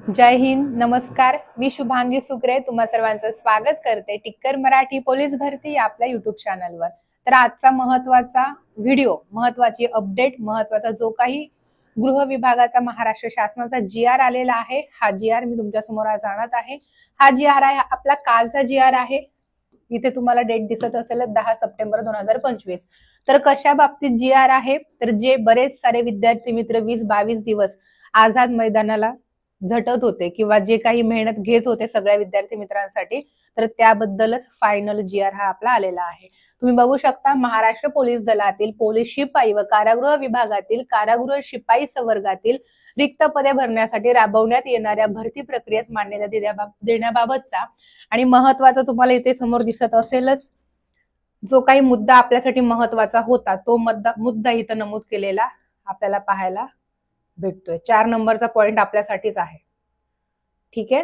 जय हिंद, नमस्कार. मी शुभांगी सुकरे तुम्हा सर्वांचं स्वागत करते टिक्कर मराठी पोलीस भरती या आपल्या युट्यूब चॅनलवर. तर आजचा महत्वाचा व्हिडिओ, महत्वाची अपडेट, महत्वाचा जो काही गृह विभागाचा महाराष्ट्र शासनाचा GR आलेला आहे, हा GR मी तुमच्या समोर आज आणत आहे. हा GR आहे आपला कालचा GR आहे. इथे तुम्हाला डेट दिसत असेल 10 सप्टेंबर 2025. तर कशा बाबतीत GR आहे, तर जे बरेच सारे विद्यार्थी मित्र 20-22 दिवस आझाद मैदानाला झटत होते किंवा जे काही मेहनत घेत होते सगळ्या विद्यार्थी मित्रांसाठी, तर त्याबद्दलच फायनल GR हा आपला आलेला आहे. तुम्ही बघू शकता, महाराष्ट्र पोलीस दलातील पोलीस शिपाई व कारागृह विभागातील कारागृह शिपाई संवर्गातील रिक्त पदे भरण्यासाठी राबवण्यात येणाऱ्या भरती प्रक्रियेस मान्यता देण्याबाबतचा आणि महत्वाचा तुम्हाला इथे समोर दिसत असेलच जो काही मुद्दा आपल्यासाठी महत्वाचा होता, तो मुद्दा इथं नमूद केलेला आपल्याला पाहायला भेटतोय. 4 नंबरचा पॉइंट आपल्यासाठीच आहे. ठीक आहे,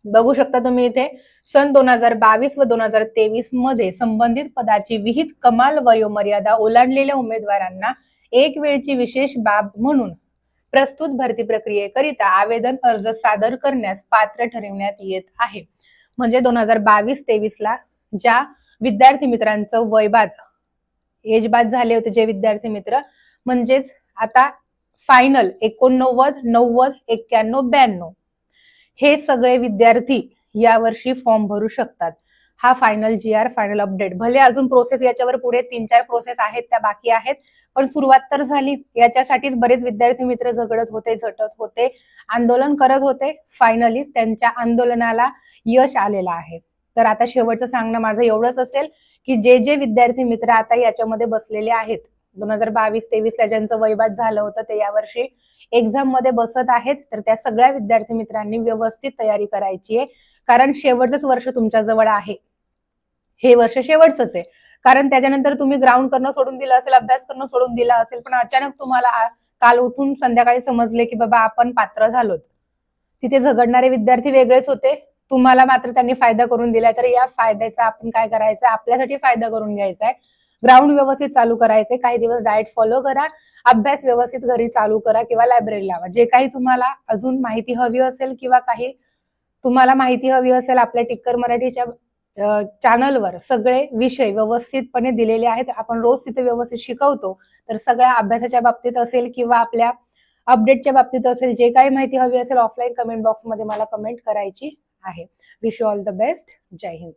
बघू शकता तुम्ही इथे सन 2022 व 2023 मध्ये संबंधित पदाची विहित कमाल वयोमर्यादा ओलांडलेल्या उमेदवारांना एक वेळची विशेष बाब म्हणून प्रस्तुत भरती प्रक्रियेकरिता आवेदन अर्ज सादर करण्यास पात्र ठरविण्यात येत आहे. म्हणजे 2022-23 ला ज्या विद्यार्थी मित्रांचं वयबाद एज बाद झाले होते, जे विद्यार्थी मित्र, म्हणजेच आता फायनल 89, 90, 91, 92 हे सगळे विद्यार्थी यावर्षी फॉर्म भरू शकतात. हा फायनल GR, फायनल अपडेट. भले अजून प्रोसेस याच्यावर पुढे 3-4 प्रोसेस आहेत, त्या बाकी आहेत, पण सुरुवात तर झाली. याच्यासाठीच बरेच विद्यार्थी मित्र झगडत होते, झटत होते, आंदोलन करत होते. फायनली त्यांच्या आंदोलनाला यश आलेलं आहे. तर आता शेवटचं सांगणं माझं एवढंच असेल की जे जे विद्यार्थी मित्र आता याच्यामध्ये बसलेले आहेत, 2022-23 ला ज्यांचं वयबाद झालं होतं ते यावर्षी एक्झाम मध्ये बसत आहेत, तर त्या सगळ्या विद्यार्थी मित्रांनी व्यवस्थित तयारी करायची आहे. कारण शेवटचंच वर्ष तुमच्या जवळ आहे. हे वर्ष शेवटचंच आहे. कारण त्याच्यानंतर तुम्ही ग्राउंड करणं सोडून दिलं असेल, अभ्यास करणं सोडून दिला असेल, पण अचानक तुम्हाला काल उठून संध्याकाळी समजले की बाबा आपण पात्र झालोत. तिथे झगडणारे विद्यार्थी वेगळेच होते, तुम्हाला मात्र त्यांनी फायदा करून दिलाय. तर या फायद्याचा आपण काय करायचं, आपल्यासाठी फायदा करून घ्यायचा आहे. ग्राउंड व्यवस्थित चालू करायचे, काही दिवस डाएट फॉलो करा, अभ्यास व्यवस्थित घरी चालू करा किंवा लायब्ररी लावा. जे काही तुम्हाला अजून माहिती हवी असेल किंवा काही तुम्हाला माहिती हवी असेल, आपल्या टिक्कर मराठीच्या चॅनलवर सगळे विषय व्यवस्थितपणे दिलेले आहेत. आपण रोज तिथे व्यवस्थित शिकवतो. तर सगळ्या अभ्यासाच्या बाबतीत असेल किंवा आपल्या अपडेटच्या बाबतीत असेल, जे काही माहिती हवी असेल ऑफलाईन कमेंट बॉक्समध्ये मला कमेंट करायची आहे. Wish you all the best. जय हिंद.